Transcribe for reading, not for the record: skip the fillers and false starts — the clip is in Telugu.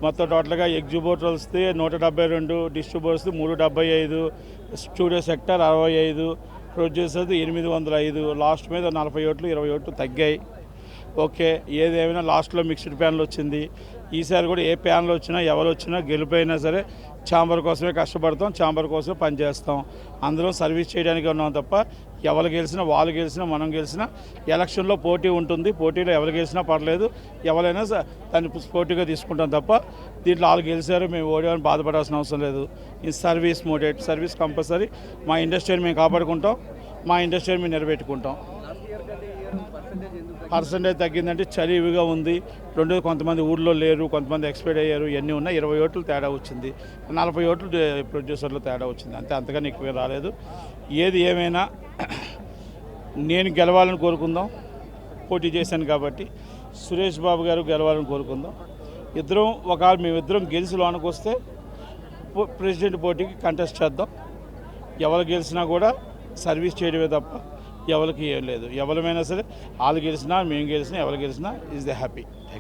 మొత్తం టోటల్గా ఎగ్జిబిటర్స్ది 172, డిస్ట్రిబ్యూటర్స్ 375, స్టూడియో సెక్టర్ 65, ప్రొడ్యూసర్ది 805. లాస్ట్ మీద 40 ఓట్లు 20 ఓట్లు తగ్గాయి. ఓకే, ఏదేమైనా లాస్ట్లో మిక్స్డ్ ప్యానల్ వచ్చింది. ఈసారి కూడా ఏ ప్యానల్ వచ్చినా ఎవరు వచ్చినా గెలిపోయినా సరే ఛాంబర్ కోసమే కష్టపడతాం, ఛాంబర్ కోసమే పనిచేస్తాం. అందరం సర్వీస్ చేయడానికి ఉన్నాం తప్ప ఎవరు గెలిచినా వాళ్ళు గెలిచినా మనం గెలిచినా ఎలక్షన్లో పోటీ ఉంటుంది. పోటీలో ఎవరు గెలిచినా పర్లేదు, ఎవరైనా దాన్ని పోటీగా తీసుకుంటాం తప్ప దీంట్లో వాళ్ళు గెలిచారు మేము ఓడిపోయామని బాధపడాల్సిన అవసరం లేదు. ఈ సర్వీస్ మోడేట్, సర్వీస్ కంపల్సరీ. మా ఇండస్ట్రీని మేము కాపాడుకుంటాం, మా ఇండస్ట్రీని మేము నిలబెట్టుకుంటాం. పర్సంటేజ్ తగ్గిందంటే చలివిగా ఉంది. రెండోది కొంతమంది ఊళ్ళో లేరు, కొంతమంది ఎక్స్పైర్ అయ్యారు, ఇవన్నీ ఉన్నాయి. 20 ఓట్లు తేడా వచ్చింది, 40 ఓట్లు ప్రొడ్యూసర్లో తేడా వచ్చింది, అంతే. అంతగానే ఎక్కువ రాలేదు. ఏది ఏమైనా నేను గెలవాలని కోరుకుందాం. పోటీ చేశాను కాబట్టి సురేష్ బాబు గారు గెలవాలని కోరుకుందాం. ఇద్దరం ఒకవేళ మేమిద్దరం గెలిచి లోనికి వస్తే ప్రెసిడెంట్ పోటీకి కంటెస్ట్ చేద్దాం. ఎవరు గెలిచినా కూడా సర్వీస్ చేయడమే తప్ప ఎవరికి ఏం లేదు. ఎవరమైనా సరే వాళ్ళు గెలిచినా మేము గెలిచినా ఎవరు గెలిచినా is the happy. Thank you.